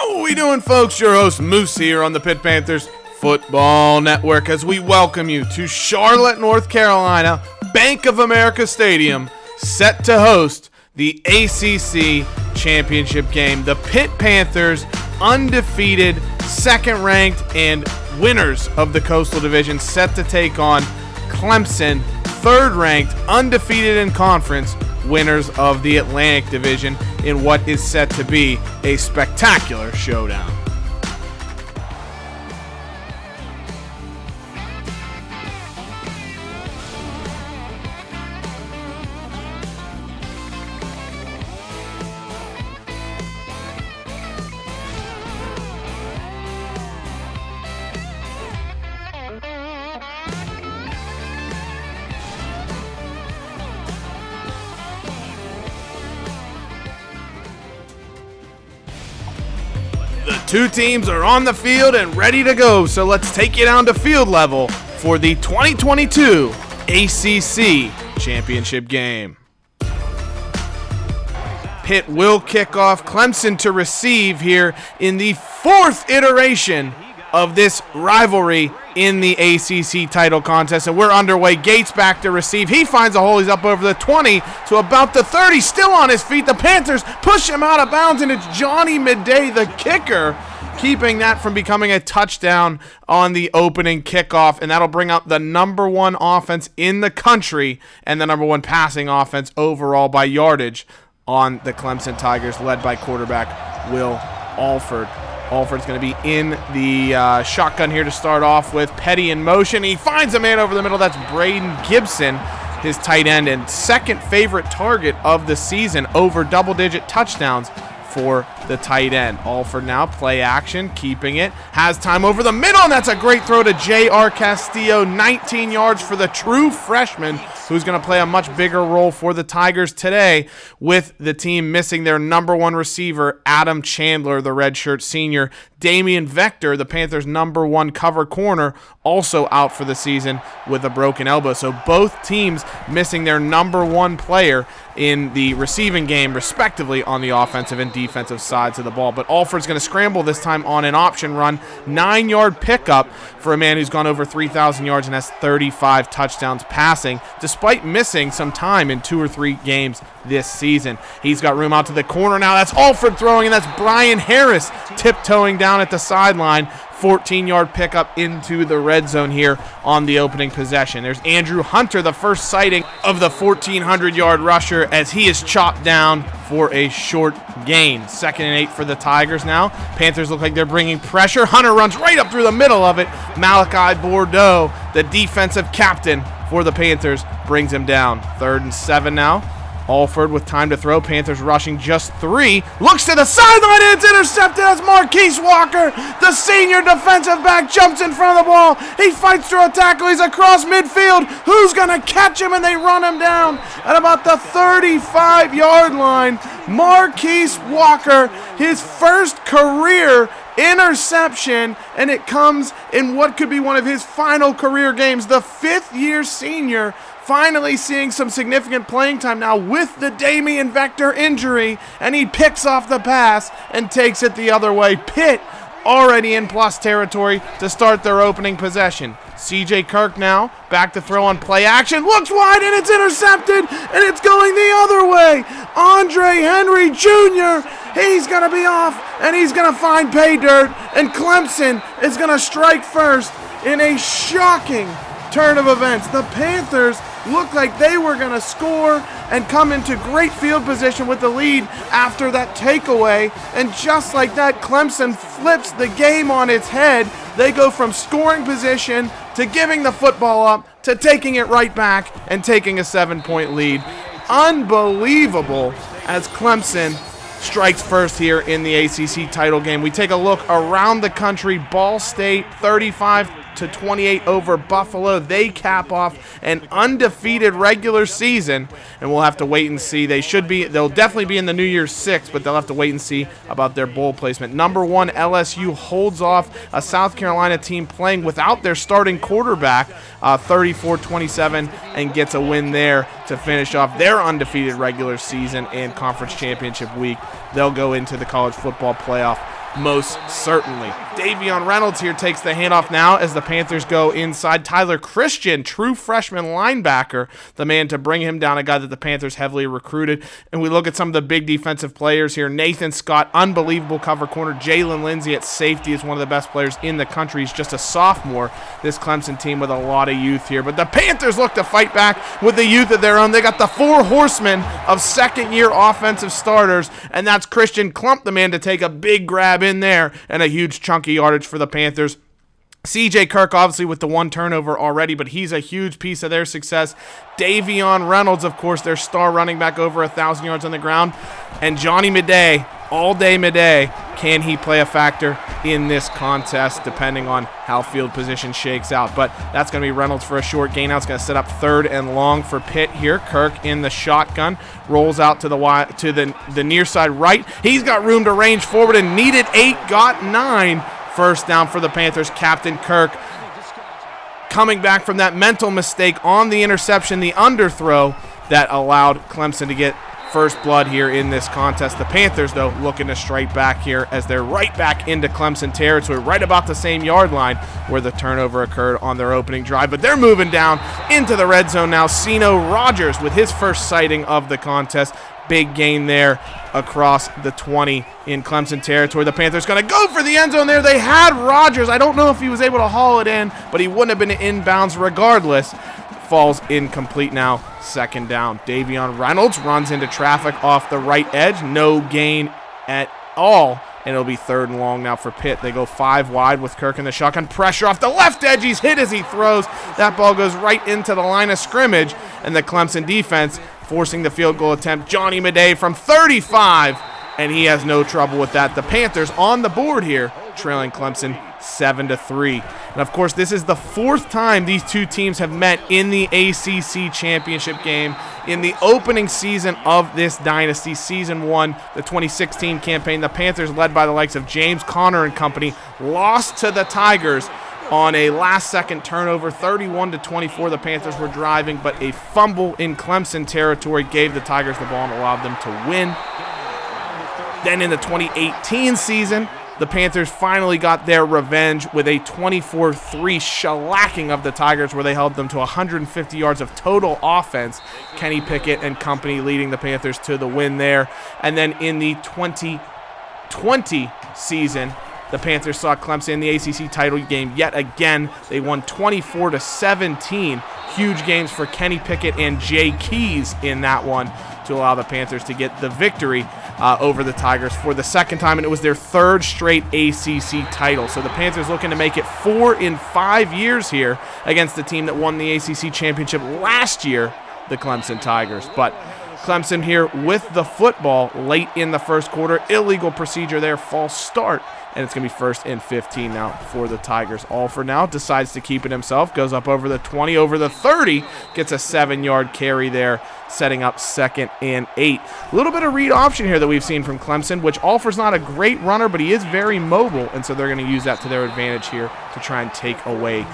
How are we doing, folks? Your host Moose here on the Pitt Panthers Football Network as we welcome you to Charlotte, North Carolina, Bank of America Stadium, set to host the ACC championship game. The Pitt Panthers, undefeated, second-ranked, and winners of the Coastal Division, set to take on Clemson, third-ranked, undefeated in conference, winners of the Atlantic Division in what is set to be a spectacular showdown. The two teams are on the field and ready to go, so let's take you down to field level for the 2022 ACC championship game. Pitt will kick off, Clemson to receive here in the fourth iteration of this rivalry in the ACC title contest, and we're underway. Gates back to receive. He finds a hole. He's up over the 20 to about the 30, still on his feet. The Panthers push him out of bounds, and it's Johnny Midday, the kicker, keeping that from becoming a touchdown on the opening kickoff, and that'll bring up the number one offense in the country and the number one passing offense overall by yardage on the Clemson Tigers, led by quarterback Will Alford. Alford's going to be in the shotgun here to start off with. Petty in motion. He finds a man over the middle. That's Braden Gibson, his tight end, and second favorite target of the season, over double-digit touchdowns for the tight end. Alford now, play action, keeping it. Has time over the middle, and that's a great throw to J.R. Castillo. 19 yards for the true freshman, who's going to play a much bigger role for the Tigers today, with the team missing their number one receiver, Adam Chandler, the redshirt senior. Damian Vector, the Panthers' number one cover corner, also out for the season with a broken elbow. So both teams missing their number one player in the receiving game, respectively, on the offensive and defensive sides of the ball. But Alford's going to scramble this time on an option run. 9-yard pickup for a man who's gone over 3,000 yards and has 35 touchdowns passing, despite missing some time in 2 or 3 games this season. He's got room out to the corner now. That's Alford throwing, and that's Brian Harris tiptoeing down at the sideline. 14-yard pickup into the red zone here on the opening possession. There's Andrew Hunter, the first sighting of the 1,400-yard rusher, as he is chopped down for a short gain. 2nd and 8 for the Tigers now. Panthers look like they're bringing pressure. Hunter runs right up through the middle of it. Malachi Bordeaux, the defensive captain for the Panthers, brings him down. 3rd and 7 now. Alford with time to throw. Panthers rushing just 3. Looks to the sideline, and it's intercepted as Marquise Walker, the senior defensive back, jumps in front of the ball. He fights through a tackle. He's across midfield. Who's going to catch him? And they run him down at about the 35-yard line. Marquise Walker, his first career interception, and it comes in what could be one of his final career games. The 5th-year senior finally seeing some significant playing time now with the Damian Vector injury, and he picks off the pass and takes it the other way. Pitt already in plus territory to start their opening possession. C.J. Kirk now back to throw on play action. Looks wide, and it's intercepted, and it's going the other way. Andre Henry Jr., he's going to be off, and he's going to find pay dirt, and Clemson is going to strike first in a shocking turn of events. The Panthers looked like they were going to score and come into great field position with the lead after that takeaway, and just like that, Clemson flips the game on its head. They go from scoring position to giving the football up to taking it right back and taking a 7-point lead. Unbelievable as Clemson strikes first here in the ACC title game. We take a look around the country. Ball State 35-28 over Buffalo. They cap off an undefeated regular season, and we'll have to wait and see. They'll definitely be in the New Year's Six, but they'll have to wait and see about their bowl placement. Number 1 LSU holds off a South Carolina team playing without their starting quarterback, 34-27, and gets a win there to finish off their undefeated regular season and conference championship week. They'll go into the college football playoff most certainly. Davion Reynolds here takes the handoff now as the Panthers go inside. Tyler Christian, true freshman linebacker, the man to bring him down, a guy that the Panthers heavily recruited. And we look at some of the big defensive players here. Nathan Scott, unbelievable cover corner. Jalen Lindsey at safety is one of the best players in the country. He's just a sophomore. This Clemson team with a lot of youth here. But the Panthers look to fight back with the youth of their own. They got the four horsemen of second-year offensive starters, and that's Christian Klump, the man to take a big grab in there, and a huge chunky yardage for the Panthers. CJ Kirk obviously with the one turnover already, but he's a huge piece of their success. Davion Reynolds, of course, their star running back, over 1,000 yards on the ground. And Johnny Midday, all-day Midday, can he play a factor in this contest depending on how field position shakes out. But that's going to be Reynolds for a short gain. Now it's going to set up third and long for Pitt here. Kirk in the shotgun, rolls out to the near side right. He's got room to range forward and needed 8, got 9. First down for the Panthers. Captain Kirk coming back from that mental mistake on the interception, the underthrow that allowed Clemson to get first blood here in this contest. The Panthers, though, looking to strike back here as they're right back into Clemson territory, right about the same yard line where the turnover occurred on their opening drive. But they're moving down into the red zone now. Sino Rogers with his first sighting of the contest. Big gain there across the 20 in Clemson territory. The Panthers going to go for the end zone there. They had Rogers. I don't know if he was able to haul it in, but he wouldn't have been inbounds regardless. Falls incomplete now. Second down. Davion Reynolds runs into traffic off the right edge. No gain at all. And it'll be third and long now for Pitt. They go 5 wide with Kirk in the shotgun. Pressure off the left edge. He's hit as he throws. That ball goes right into the line of scrimmage. And the Clemson defense forcing the field goal attempt. Johnny Midday from 35. And he has no trouble with that. The Panthers on the board here, trailing Clemson 7-3. And of course, this is the 4th time these two teams have met in the ACC championship game in the opening season of this Dynasty. Season 1, the 2016 campaign, the Panthers, led by the likes of James Conner and company, lost to the Tigers on a last-second turnover. 31-24, the Panthers were driving, but a fumble in Clemson territory gave the Tigers the ball and allowed them to win. Then in the 2018 season, the Panthers finally got their revenge with a 24-3 shellacking of the Tigers, where they held them to 150 yards of total offense. Kenny Pickett and company leading the Panthers to the win there. And then in the 2020 season, the Panthers saw Clemson in the ACC title game yet again. They won 24-17. Huge games for Kenny Pickett and Jay Keys in that one to allow the Panthers to get the victory over the Tigers for the second time, and it was their 3rd straight ACC title. So the Panthers looking to make it 4 in 5 years here against the team that won the ACC championship last year, the Clemson Tigers. But Clemson here with the football late in the first quarter. Illegal procedure there, false start. And it's going to be 1st and 15 now for the Tigers. All for now decides to keep it himself. Goes up over the 20, over the 30. Gets a 7-yard carry there, setting up 2nd and 8. A little bit of read option here that we've seen from Clemson, which Alford's not a great runner, but he is very mobile. And so they're going to use that to their advantage here to try and take away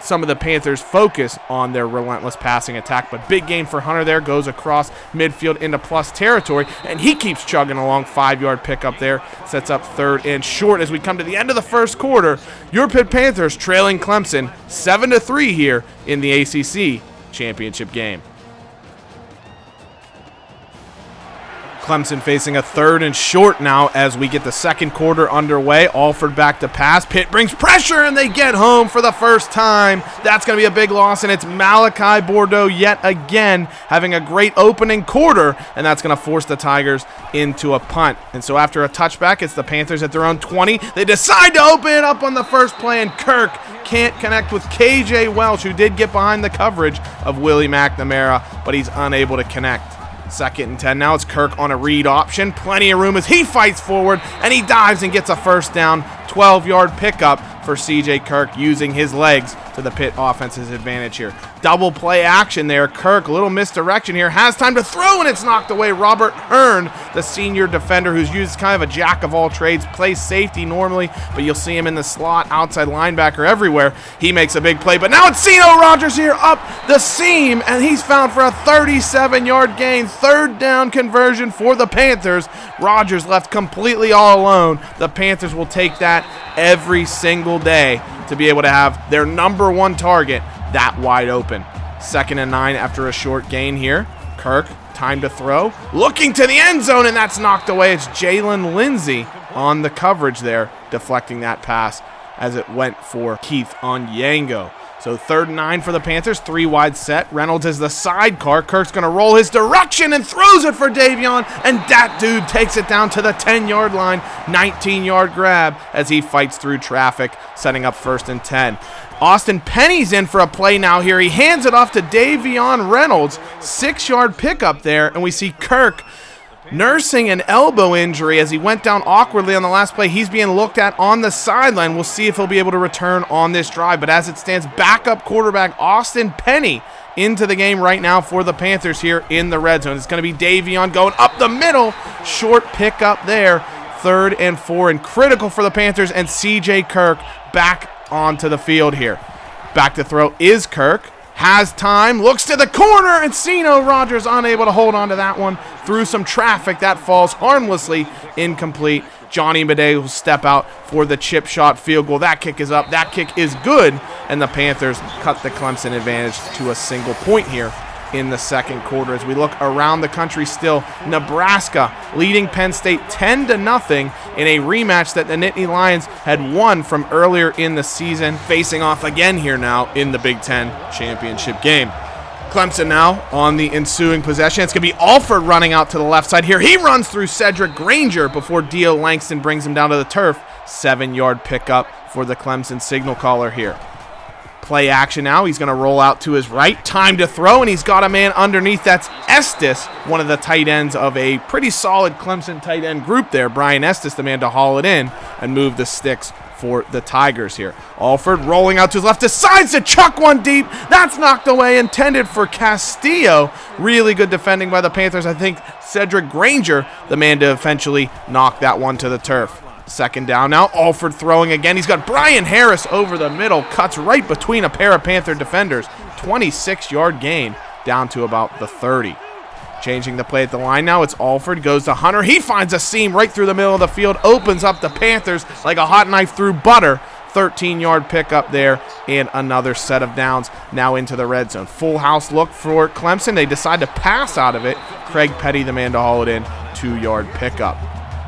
some of the Panthers' focus on their relentless passing attack. But big gain for Hunter there. Goes across midfield into plus territory. And he keeps chugging along. 5-yard pickup there. Sets up 3rd and short as we come to the end of the first quarter. Your Pitt Panthers trailing Clemson 7-3 here in the ACC championship game. Clemson facing a 3rd and short now as we get the second quarter underway. Alford back to pass. Pitt brings pressure, and they get home for the first time. That's going to be a big loss, and it's Malachi Bordeaux yet again having a great opening quarter, and that's going to force the Tigers into a punt. And so after a touchback, it's the Panthers at their own 20. They decide to open it up on the first play, and Kirk can't connect with KJ Welch, who did get behind the coverage of Willie McNamara, but he's unable to connect. 2nd and 10 now. It's Kirk on a read option. Plenty of room as he fights forward, and he dives and gets a first down. 12-yard pickup for CJ Kirk, using his legs to the Pitt offense's advantage here. double play action there. Kirk, a little misdirection here, has time to throw, and it's knocked away. Robert Hearn, the senior defender who's used kind of a jack of all trades, plays safety normally, but you'll see him in the slot, outside linebacker, everywhere. He makes a big play, but now it's Zeno Rogers here up the seam, and he's found for a 37-yard gain. Third down conversion for the Panthers. Rogers left completely all alone. The Panthers will take that every single day to be able to have their number one target that wide open. 2nd and 9 after a short gain here. Kirk, time to throw, looking to the end zone, and that's knocked away. It's Jalen Lindsey on the coverage there, deflecting that pass as it went for Keith Onyango. So 3rd and 9 for the Panthers, 3 wide set. Reynolds is the sidecar. Kirk's going to roll his direction and throws it for Davion, and that dude takes it down to the 10-yard line. 19-yard grab as he fights through traffic, setting up 1st and 10. Austin Penny's in for a play now here. He hands it off to Davion Reynolds. 6-yard pickup there, and we see Kirk nursing an elbow injury as he went down awkwardly on the last play. He's being looked at on the sideline. We'll see if he'll be able to return on this drive. But as it stands, backup quarterback Austin Penny into the game right now for the Panthers here in the red zone. It's going to be Davion going up the middle. Short pickup there. 3rd and 4, and critical for the Panthers, and C.J. Kirk back onto the field here. Back to throw is Kirk. Has time, looks to the corner, and Zeno Rogers unable to hold on to that one through some traffic. That falls harmlessly incomplete. Johnny Madej will step out for the chip shot field goal. That kick is up. That kick is good, and the Panthers cut the Clemson advantage to a single point here in the 2nd quarter. As we look around the country still, Nebraska leading Penn State 10-0 in a rematch that the Nittany Lions had won from earlier in the season, facing off again here now in the Big Ten championship game. Clemson now on the ensuing possession. It's going to be Alford running out to the left side here. He runs through Cedric Granger before Dio Langston brings him down to the turf. 7-yard pickup for the Clemson signal caller here. Play action now. He's going to roll out to his right. Time to throw, and he's got a man underneath. That's Estes, one of the tight ends of a pretty solid Clemson tight end group there. Brian Estes, the man to haul it in and move the sticks for the Tigers here. Alford rolling out to his left, decides to chuck one deep. That's knocked away, intended for Castillo. Really good defending by the Panthers. I think Cedric Granger, the man to eventually knock that one to the turf. 2nd down now. Alford throwing again. He's got Brian Harris over the middle. Cuts right between a pair of Panther defenders. 26-yard gain down to about the 30. Changing the play at the line now. It's Alford. Goes to Hunter. He finds a seam right through the middle of the field. Opens up the Panthers like a hot knife through butter. 13-yard pickup there, and another set of downs now into the red zone. Full house look for Clemson. They decide to pass out of it. Craig Petty, the man to haul it in. 2-yard pickup.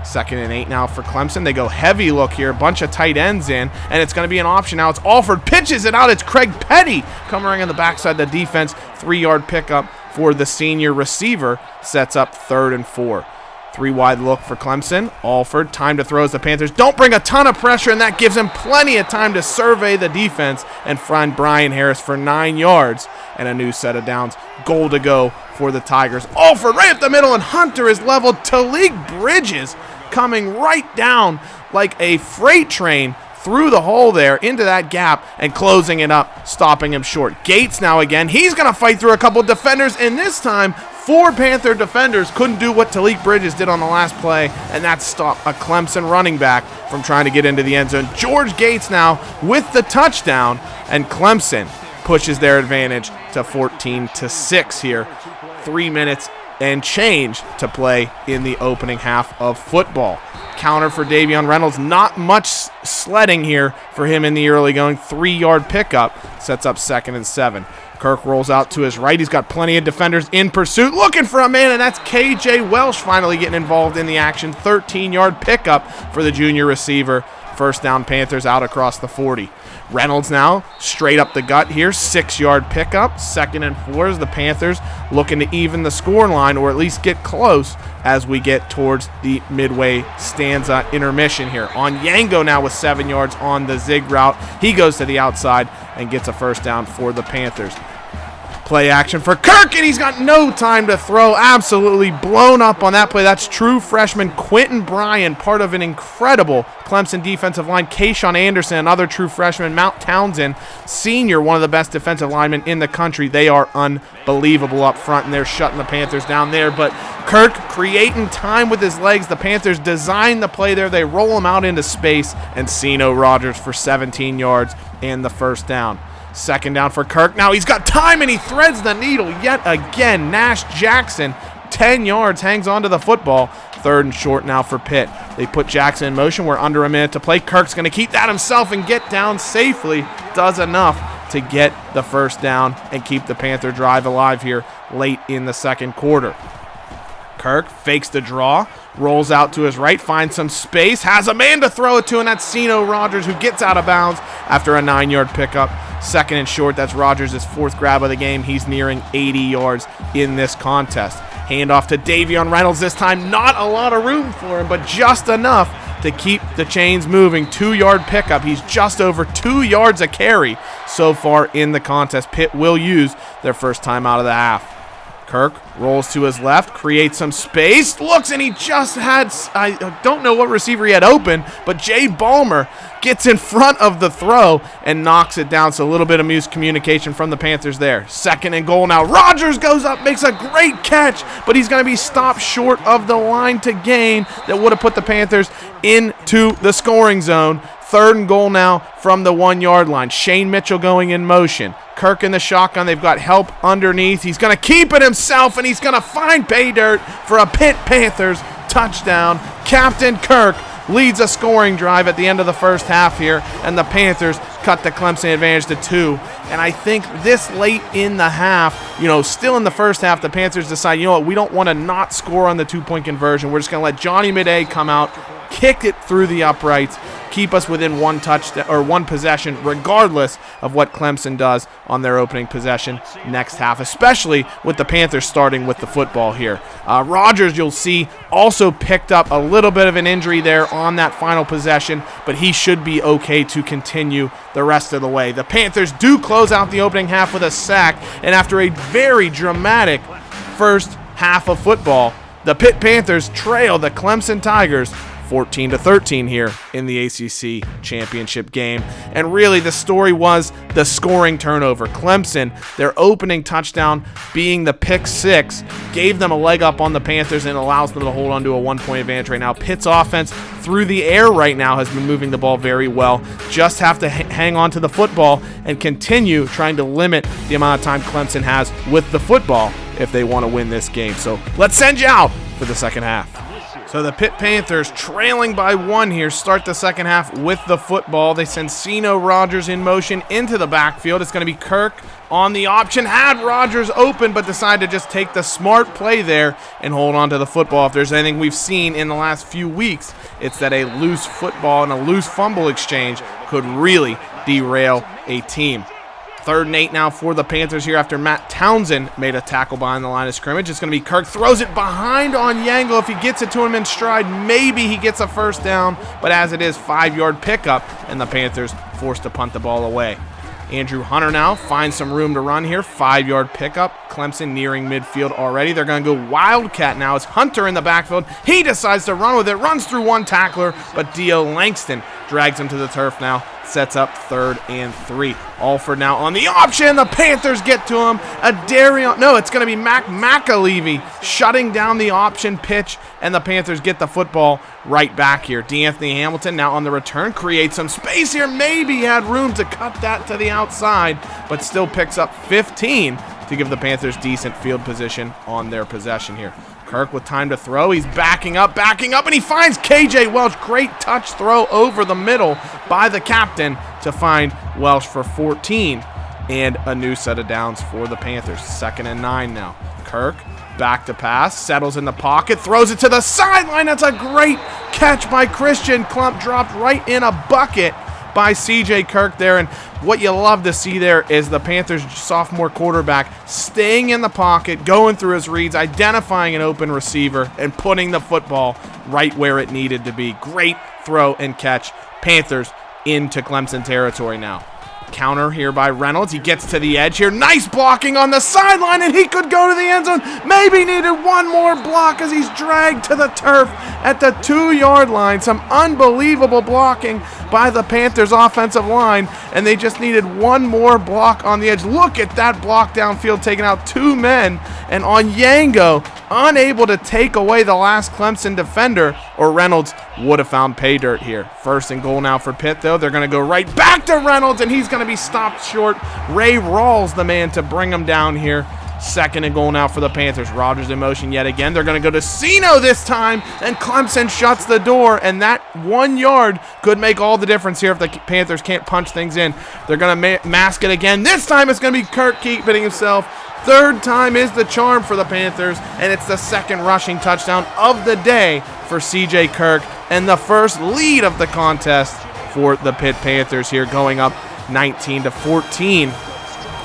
2nd and 8 now for Clemson. They go heavy look here. Bunch of tight ends in, and it's going to be an option now. It's Alford. Pitches it out. It's Craig Petty coming around on the backside of the defense. 3-yard pickup for the senior receiver. Sets up 3rd and 4. 3 wide look for Clemson. Alford, time to throw as the Panthers don't bring a ton of pressure, and that gives him plenty of time to survey the defense and find Brian Harris for 9 yards and a new set of downs. Goal to go for the Tigers. Alford right up the middle, and Hunter is leveled. Talik Bridges coming right down like a freight train through the hole there into that gap and closing it up, stopping him short. Gates now again. He's going to fight through a couple defenders, and this time 4 Panther defenders couldn't do what Talik Bridges did on the last play, and that stopped a Clemson running back from trying to get into the end zone. George Gates now with the touchdown, and Clemson pushes their advantage to 14-6 here. 3 minutes and change to play in the opening half of football. Counter for Davion Reynolds. Not much sledding here for him in the early going. 3-yard pickup sets up 2nd and 7. Kirk rolls out to his right. He's got plenty of defenders in pursuit, looking for a man, and that's KJ Welsh finally getting involved in the action. 13-yard pickup for the junior receiver. 1st down, Panthers out across the 40. Reynolds now straight up the gut here. 6-yard pickup. 2nd and 4 as the Panthers looking to even the score line, or at least get close as we get towards the midway stanza intermission here. Onyango now with 7 yards on the zig route. He goes to the outside and gets a 1st down for the Panthers. Play action for Kirk, and he's got no time to throw. Absolutely blown up on that play. That's true freshman Quentin Bryan, part of an incredible Clemson defensive line. Kayshawn Anderson, another true freshman. Mount Townsend, senior, one of the best defensive linemen in the country. They are unbelievable up front, and they're shutting the Panthers down there. But Kirk creating time with his legs. The Panthers design the play there. They roll him out into space, and Ceno Rogers for 17 yards and the first down. Second down for Kirk. Now he's got time, and he threads the needle yet again. Nash Jackson, 10 yards, hangs onto the football. Third and short now for Pitt. They put Jackson in motion. We're under a minute to play. Kirk's going to keep that himself and get down safely. Does enough to get the first down and keep the Panther drive alive here late in the second quarter. Kirk fakes the draw, rolls out to his right, finds some space, has a man to throw it to, and that's Ceno Rogers, who gets out of bounds after a 9-yard pickup. Second and short, that's Rogers' fourth grab of the game. He's nearing 80 yards in this contest. Handoff to Davion Reynolds this time. Not a lot of room for him, but just enough to keep the chains moving. 2-yard pickup. He's just over 2 yards a carry so far in the contest. Pitt will use their first time out of the half. Kirk rolls to his left, creates some space, looks, and he just had, I don't know what receiver he had open, but Jay Ballmer gets in front of the throw and knocks it down. So a little bit of miscommunication from the Panthers there. Second and goal now. Rogers goes up, makes a great catch, but he's going to be stopped short of the line to gain that would have put the Panthers into the scoring zone. Third and goal now from the 1-yard line. Shane Mitchell going in motion. Kirk in the shotgun. They've got help underneath. He's going to keep it himself, and he's going to find pay dirt for a Pitt Panthers touchdown. Captain Kirk leads a scoring drive at the end of the first half here, and the Panthers cut the Clemson advantage to 2. And I think this late in the half, still in the first half, the Panthers decide, we don't want to not score on the 2-point conversion. We're just going to let Johnny Midday come out, kick it through the uprights, keep us within one touchdown or one possession, regardless of what Clemson does on their opening possession next half, especially with the Panthers starting with the football here. Rogers, you'll see, also picked up a little bit of an injury there on that final possession, but he should be okay to continue the rest of the way. The Panthers do close out the opening half with a sack, and after a very dramatic first half of football, the Pitt Panthers trail the Clemson Tigers 14-13 here in the ACC championship game. And really the story was the scoring turnover. Clemson, their opening touchdown being the pick six, gave them a leg up on the Panthers and allows them to hold on to a 1-point advantage right now. Pitt's offense through the air right now has been moving the ball very well. Just have to hang on to the football and continue trying to limit the amount of time Clemson has with the football if they want to win this game. So let's send you out for the second half. So the Pitt Panthers, trailing by 1 here, start the second half with the football. They send Ceno Rogers in motion into the backfield. It's going to be Kirk on the option. Had Rogers open, but decided to just take the smart play there and hold on to the football. If there's anything we've seen in the last few weeks, it's that a loose football and a loose fumble exchange could really derail a team. 3rd and 8 now for the Panthers here after Matt Townsend made a tackle behind the line of scrimmage. It's going to be Kirk. Throws it behind on Yangle. If he gets it to him in stride, maybe he gets a first down. But as it is, 5-yard pickup, and the Panthers forced to punt the ball away. Andrew Hunter now finds some room to run here. 5-yard pickup. Clemson nearing midfield already. They're going to go Wildcat now. It's Hunter in the backfield. He decides to run with it. Runs through one tackler, but Dio Langston drags him to the turf now. Sets up 3rd and 3. Alford now on the option. The Panthers get to him. It's going to be Mac McAlevey shutting down the option pitch, and the Panthers get the football right back here. D'Anthony Hamilton now on the return. Creates some space here. Maybe he had room to cut that to the outside, but still picks up 15 to give the Panthers decent field position on their possession here. Kirk with time to throw. He's backing up, and he finds KJ Welch. Great touch throw over the middle by the captain to find Welch for 14 and a new set of downs for the Panthers. 2nd and 9 now. Kirk back to pass, settles in the pocket, throws it to the sideline. That's a great catch by Christian Klump, dropped right in a bucket by CJ Kirk there. And what you love to see there is the Panthers sophomore quarterback staying in the pocket, going through his reads, identifying an open receiver, and putting the football right where it needed to be. Great throw and catch. Panthers into Clemson territory now. Counter here by Reynolds. He gets to the edge here. Nice blocking on the sideline, and he could go to the end zone. Maybe needed one more block as he's dragged to the turf at the 2-yard line. Some unbelievable blocking by the Panthers offensive line, and they just needed one more block on the edge. Look at that block downfield, taking out 2 men, and Onyango unable to take away the last Clemson defender, or Reynolds would have found pay dirt here. 1st and goal now for Pitt, though. They're going to go right back to Reynolds, and he's going to be stopped short. Ray Rawls, the man to bring him down here. 2nd and goal now for the Panthers. Rodgers in motion yet again. They're going to go to Sino this time, and Clemson shuts the door, and that 1 yard could make all the difference here if the Panthers can't punch things in. They're going to mask it again. This time it's going to be Kirk keeping himself. 3rd time is the charm for the Panthers, and it's the 2nd rushing touchdown of the day for C.J. Kirk, and the first lead of the contest for the Pitt Panthers here, going up 19-14.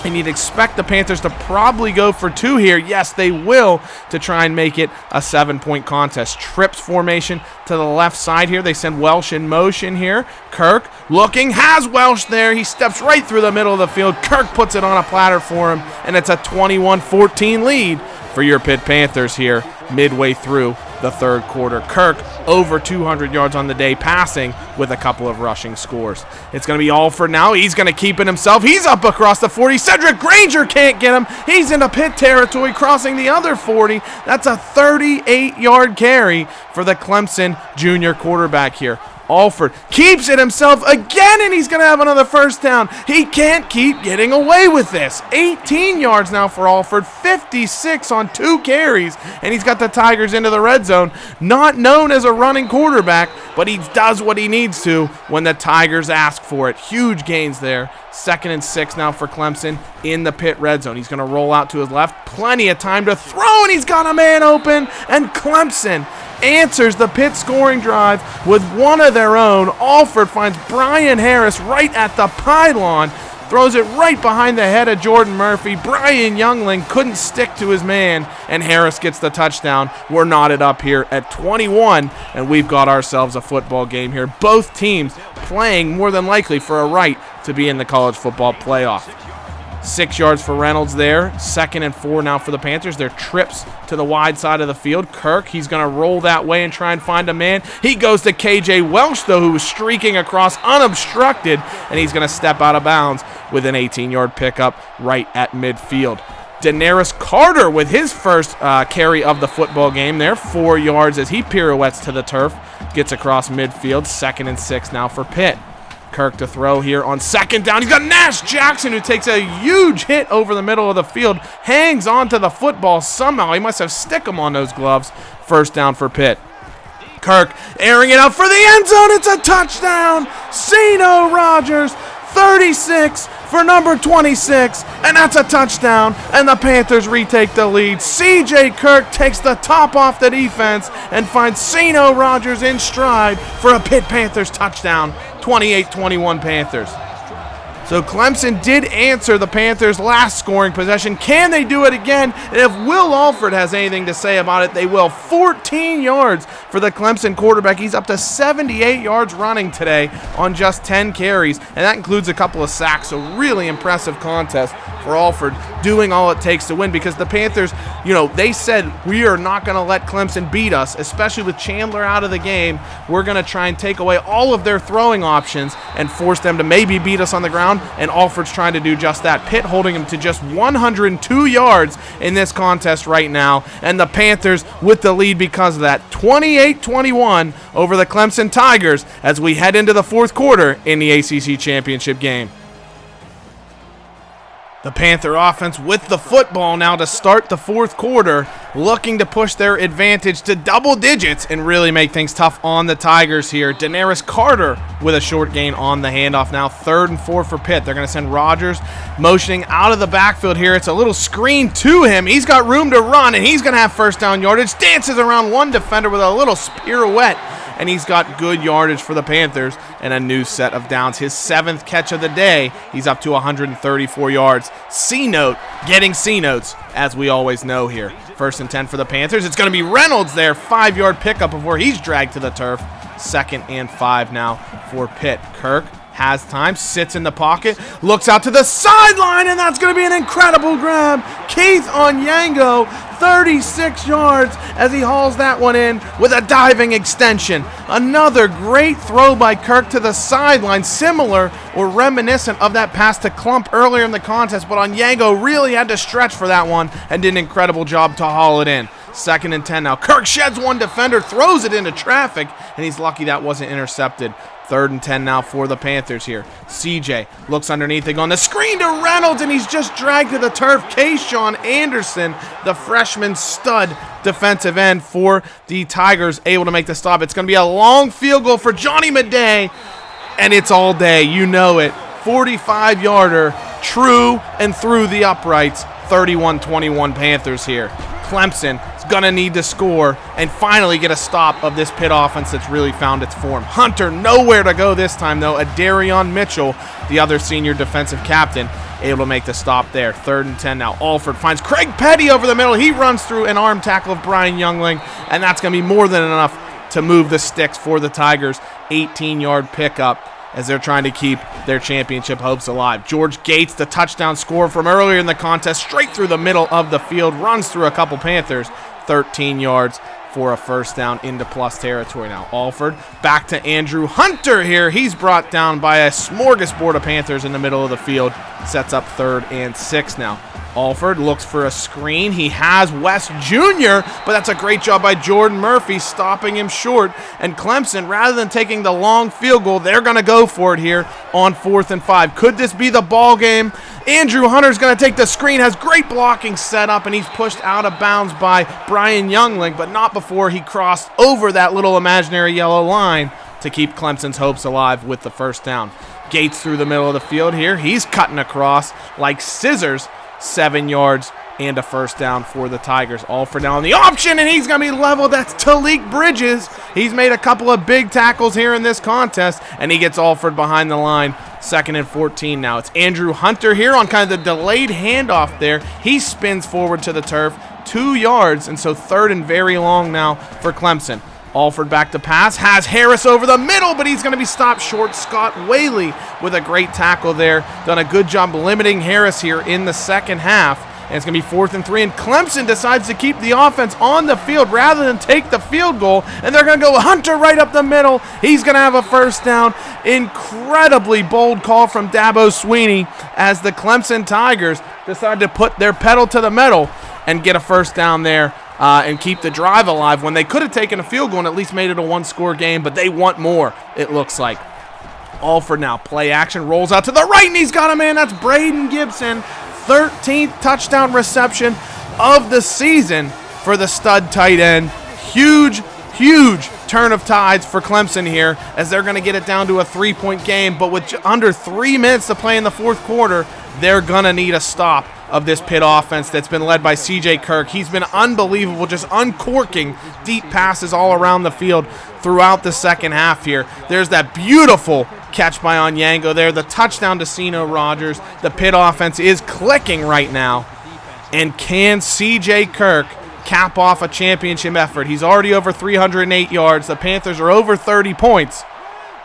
And you'd expect the Panthers to probably go for 2 here. Yes, they will, to try and make it a 7-point contest. Trips formation to the left side here. They send Welsh in motion here. Kirk looking, has Welsh there. He steps right through the middle of the field. Kirk puts it on a platter for him, and it's a 21-14 lead for your Pitt Panthers here midway through the 3rd quarter. Kirk over 200 yards on the day passing with a couple of rushing scores. It's going to be Alford now. He's going to keep it himself. He's up across the 40. Cedric Granger can't get him. He's into Pitt territory, crossing the other 40. That's a 38-yard carry for the Clemson junior quarterback here. Alford keeps it himself again, and he's going to have another 1st down. He can't keep getting away with this. 18 yards now for Alford, 56 on 2 carries, and he's got the Tigers into the red zone. Not known as a running quarterback, but he does what he needs to when the Tigers ask for it. Huge gains there. 2nd and 6 now for Clemson in the Pitt red zone. He's going to roll out to his left. Plenty of time to throw, and he's got a man open, and Clemson answers the Pitt scoring drive with one of their own. Alford finds Brian Harris right at the pylon, throws it right behind the head of Jordan Murphy. Brian Youngling couldn't stick to his man, and Harris gets the touchdown. We're knotted up here at 21, and we've got ourselves a football game here. Both teams playing more than likely for a right to be in the college football playoff. 6 yards for Reynolds there. 2nd and 4 now for the Panthers. Their trips to the wide side of the field. Kirk, he's going to roll that way and try and find a man. He goes to K.J. Welsh, though, who was streaking across unobstructed, and he's going to step out of bounds with an 18-yard pickup right at midfield. Daenerys Carter with his first carry of the football game there. 4 yards as he pirouettes to the turf. Gets across midfield. 2nd and 6 now for Pitt. Kirk to throw here on 2nd down. He's got Nash Jackson, who takes a huge hit over the middle of the field, hangs onto the football somehow. He must have stick him on those gloves. 1st down for Pitt. Kirk airing it out for the end zone. It's a touchdown. Sino Rodgers, 36 for number 26, and that's a touchdown, and the Panthers retake the lead. C.J. Kirk takes the top off the defense and finds Sino Rodgers in stride for a Pitt Panthers touchdown. 28-21 Panthers. So Clemson did answer the Panthers' last scoring possession. Can they do it again? And if Will Alford has anything to say about it, they will. 14 yards for the Clemson quarterback. He's up to 78 yards running today on just 10 carries, and that includes a couple of sacks. So really impressive contest for Alford, doing all it takes to win, because the Panthers, they said, we are not going to let Clemson beat us, especially with Chandler out of the game. We're going to try and take away all of their throwing options and force them to maybe beat us on the ground, and Alford's trying to do just that. Pitt holding him to just 102 yards in this contest right now, and the Panthers with the lead because of that. 28-21 over the Clemson Tigers as we head into the 4th quarter in the ACC championship game. The Panther offense with the football now to start the 4th quarter, looking to push their advantage to double digits and really make things tough on the Tigers here. Daenerys Carter with a short gain on the handoff now. 3rd and 4 for Pitt. They're going to send Rodgers motioning out of the backfield here. It's a little screen to him. He's got room to run, and he's going to have 1st down yardage. Dances around one defender with a little pirouette, and he's got good yardage for the Panthers and a new set of downs. His 7th catch of the day. He's up to 134 yards. C-note, getting C-notes, as we always know here. 1st and 10 for the Panthers. It's going to be Reynolds there. 5-yard pickup before he's dragged to the turf. 2nd and 5 now for Pitt. Kirk has time, sits in the pocket, looks out to the sideline, and that's going to be an incredible grab. Keith Onyango, 36 yards as he hauls that one in with a diving extension. Another great throw by Kirk to the sideline, similar or reminiscent of that pass to Klump earlier in the contest, but Onyango really had to stretch for that one and did an incredible job to haul it in. 2nd and 10 now. Kirk sheds one defender, throws it into traffic, and he's lucky that wasn't intercepted. 3rd and 10 now for the Panthers here. CJ looks underneath it on the screen to Reynolds, and he's just dragged to the turf. Kayshawn Anderson, the freshman stud defensive end for the Tigers, able to make the stop. It's going to be a long field goal for Johnny Madej, and it's all day. You know it. 45-yarder, true and through the uprights. 31-21 Panthers here. Clemson is going to need to score and finally get a stop of this Pitt offense that's really found its form. Hunter nowhere to go this time, though. Adarion Mitchell, the other senior defensive captain, able to make the stop there. 3rd and 10 now. Alford finds Craig Petty over the middle. He runs through an arm tackle of Brian Youngling, and that's going to be more than enough to move the sticks for the Tigers. 18-yard pickup as they're trying to keep their championship hopes alive. George Gates, the touchdown scorer from earlier in the contest, straight through the middle of the field, runs through a couple Panthers, 13 yards for a first down into plus territory now. Alford back to Andrew Hunter here. He's brought down by a smorgasbord of Panthers in the middle of the field. Sets up 3rd and 6 now. Alford looks for a screen. He has West Jr., but that's a great job by Jordan Murphy stopping him short. And Clemson, rather than taking the long field goal, they're going to go for it here on 4th and 5. Could this be the ball game? Andrew Hunter's going to take the screen, has great blocking set up, and he's pushed out of bounds by Brian Youngling, but not before he crossed over that little imaginary yellow line to keep Clemson's hopes alive with the first down. Gates through the middle of the field here. He's cutting across like scissors. 7 yards and a first down for the Tigers. Alford now on the option, and he's going to be leveled. That's Talik Bridges. He's made a couple of big tackles here in this contest, and he gets Alford behind the line. 2nd and 14 now. It's Andrew Hunter here on kind of the delayed handoff there. He spins forward to the turf, 2 yards, and so 3rd and very long now for Clemson. Alford back to pass, has Harris over the middle, but he's going to be stopped short. Scott Whaley with a great tackle there. Done a good job limiting Harris here in the second half. And it's going to be 4th and 3, and Clemson decides to keep the offense on the field rather than take the field goal, and they're going to go Hunter right up the middle. He's going to have a first down. Incredibly bold call from Dabo Sweeney as the Clemson Tigers decide to put their pedal to the metal and get a first down there. And keep the drive alive when they could have taken a field goal and at least made it a one-score game, but they want more, it looks like. Alford now, play action, rolls out to the right, and he's got a man. That's Braden Gibson, 13th touchdown reception of the season for the stud tight end. Huge turn of tides for Clemson here as they're going to get it down to a 3-point game, but with under 3 minutes to play in the fourth quarter, they're going to need a stop of this Pitt offense that's been led by C.J. Kirk. He's been unbelievable, just uncorking deep passes all around the field throughout the second half here. There's that beautiful catch by Onyango there, the touchdown to Ceno Rogers. The Pitt offense is clicking right now. And can C.J. Kirk cap off a championship effort? He's already over 308 yards. The Panthers are over 30 points.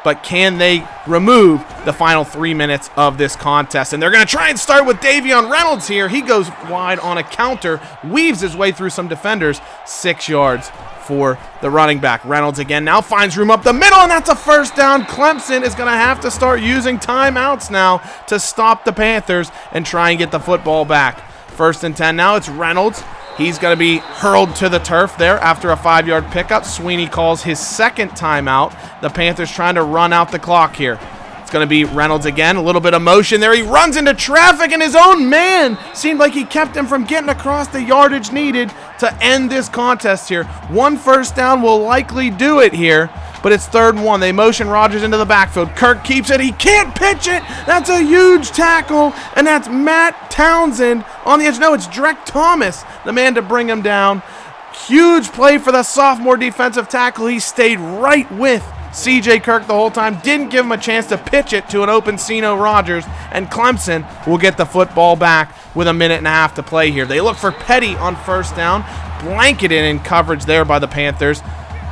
But can they remove the final 3 minutes of this contest? And they're going to try and start with Davion Reynolds here. He goes wide on a counter, weaves his way through some defenders. 6 yards for the running back. Reynolds again now finds room up the middle, and that's a first down. Clemson is going to have to start using timeouts now to stop the Panthers and try and get the football back. 1st and 10 now. It's Reynolds. He's going to be hurled to the turf there after a 5-yard pickup. Sweeney calls his second timeout. The Panthers trying to run out the clock here. It's going to be Reynolds again. A little bit of motion there. He runs into traffic, and his own man seemed like he kept him from getting across the yardage needed to end this contest here. 1 first down will likely do it here, but it's 3rd and 1. They motion Rogers into the backfield. Kirk keeps it. He can't pitch it. That's a huge tackle, and that's Matt Townsend on the edge. No, it's Drek Thomas, the man to bring him down. Huge play for the sophomore defensive tackle. He stayed right with C.J. Kirk the whole time. Didn't give him a chance to pitch it to an open Ceno Rogers, and Clemson will get the football back with a minute and a half to play here. They look for Petty on first down. Blanketed in coverage there by the Panthers.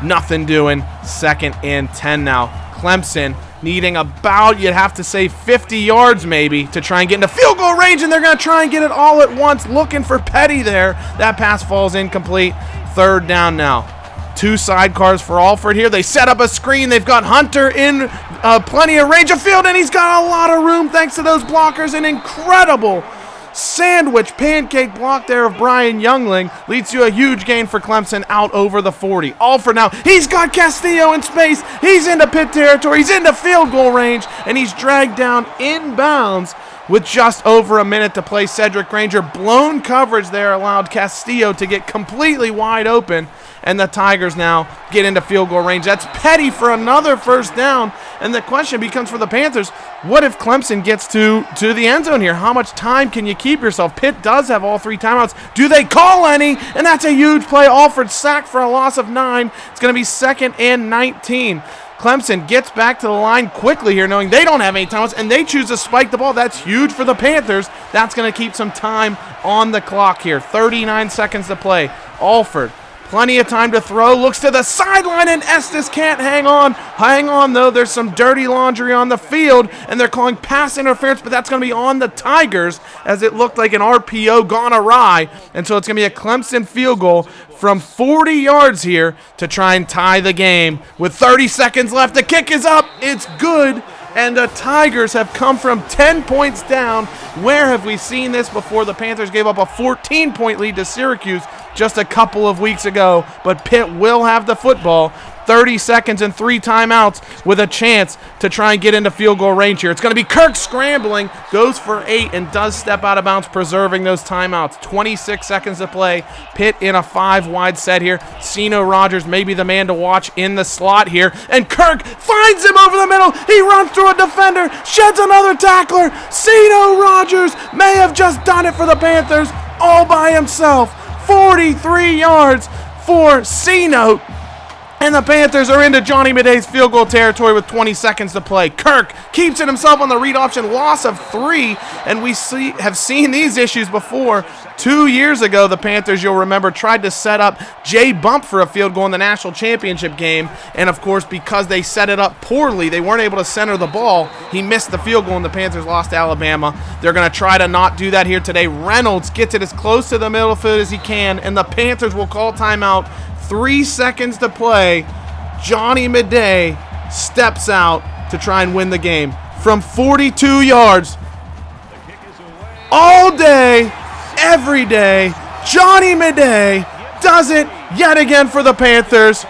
Nothing doing. 2nd and 10 now. Clemson needing about, you'd have to say, 50 yards maybe to try and get into field goal range, and they're going to try and get it all at once, looking for Petty there. That pass falls incomplete. Third down now. 2 sidecars for Alford here. They set up a screen. They've got Hunter in plenty of range of field, and he's got a lot of room thanks to those blockers. An incredible sandwich pancake block there of Brian Youngling leads to a huge gain for Clemson out over the 40. Alford now, he's got Castillo in space. He's into Pitt territory. He's into field goal range, and he's dragged down inbounds with just over a minute to play. Cedric Granger, blown coverage there, allowed Castillo to get completely wide open, and the Tigers now get into field goal range. That's Petty for another first down, and the question becomes for the Panthers, what if Clemson gets to the end zone here? How much time can you keep yourself? Pitt does have all 3 timeouts. Do they call any? And that's a huge play. Alford sacked for a loss of 9. It's going to be 2nd and 19. Clemson gets back to the line quickly here, knowing they don't have any timeouts, and they choose to spike the ball. That's huge for the Panthers. That's going to keep some time on the clock here. 39 seconds to play. Alford, plenty of time to throw, looks to the sideline, and Estes can't hang on. Hang on, though. There's some dirty laundry on the field, and they're calling pass interference, but that's going to be on the Tigers, as it looked like an RPO gone awry. And so it's going to be a Clemson field goal from 40 yards here to try and tie the game. With 30 seconds left, the kick is up. It's good. And the Tigers have come from 10 points down. Where have we seen this before? The Panthers gave up a 14-point lead to Syracuse just a couple of weeks ago, but Pitt will have the football. 30 seconds and 3 timeouts with a chance to try and get into field goal range here. It's going to be Kirk scrambling, goes for 8 and does step out of bounds, preserving those timeouts. 26 seconds to play. Pitt in a 5-wide set here. Sino Rogers may be the man to watch in the slot here, and Kirk finds him over the middle. He runs through a defender, sheds another tackler. Sino Rogers may have just done it for the Panthers all by himself. 43 yards for Sino. And the Panthers are into Johnny Miday's field goal territory with 20 seconds to play. Kirk keeps it himself on the read option, loss of 3, and we have seen these issues before. 2 years ago, the Panthers, you'll remember, tried to set up Jay Bump for a field goal in the national championship game, and of course, because they set it up poorly, they weren't able to center the ball. He missed the field goal, and the Panthers lost to Alabama. They're going to try to not do that here today. Reynolds gets it as close to the middle of the field as he can, and the Panthers will call timeout. 3 seconds to play. Johnny Midday steps out to try and win the game. From 42 yards, all day, every day, Johnny Midday does it yet again for the Panthers.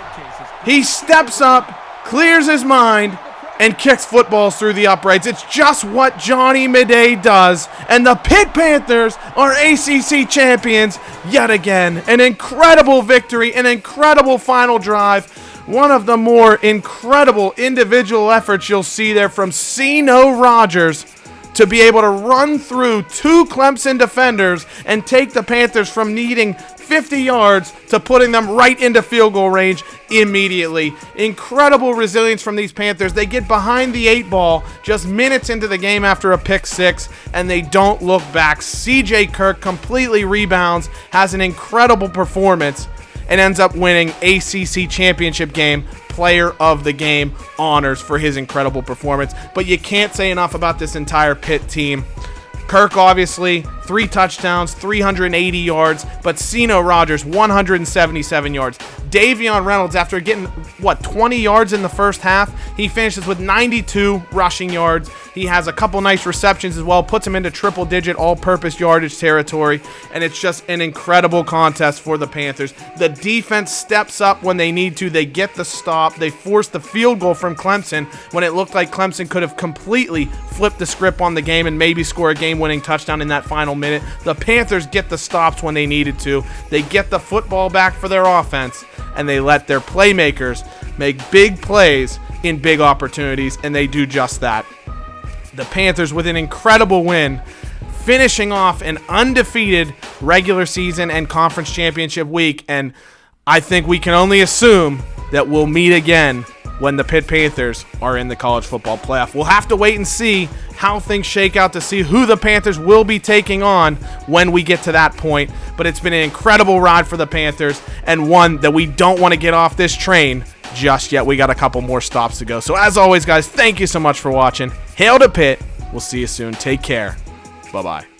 He steps up, clears his mind, and kicks footballs through the uprights. It's just what Johnny Midday does. And the Pitt Panthers are ACC champions yet again. An incredible victory, an incredible final drive. One of the more incredible individual efforts you'll see there from Sino Rogers to be able to run through 2 Clemson defenders and take the Panthers from needing 50 yards to putting them right into field goal range immediately. Incredible resilience from these Panthers. They get behind the 8 ball just minutes into the game after a pick 6, and they don't look back. CJ Kirk completely rebounds, has an incredible performance, and ends up winning ACC championship game player of the game honors for his incredible performance. But you can't say enough about this entire Pitt team. Kirk, obviously, 3 touchdowns, 380 yards, but Sino Rogers, 177 yards. Davion Reynolds, after getting, 20 yards in the first half, he finishes with 92 rushing yards. He has a couple nice receptions as well, puts him into triple-digit all-purpose yardage territory, and it's just an incredible contest for the Panthers. The defense steps up when they need to. They get the stop. They force the field goal from Clemson when it looked like Clemson could have completely flipped the script on the game and maybe score a game-winning touchdown in that final minute. The Panthers get the stops when they needed to. They get the football back for their offense, and they let their playmakers make big plays in big opportunities, and they do just that. The Panthers with an incredible win, finishing off an undefeated regular season and conference championship week, and I think we can only assume that we'll meet again when the Pitt Panthers are in the college football playoff. We'll have to wait and see how things shake out to see who the Panthers will be taking on when we get to that point. But it's been an incredible ride for the Panthers, and one that we don't want to get off this train just yet. We got a couple more stops to go. So as always, guys, thank you so much for watching. Hail to Pitt. We'll see you soon. Take care. Bye-bye.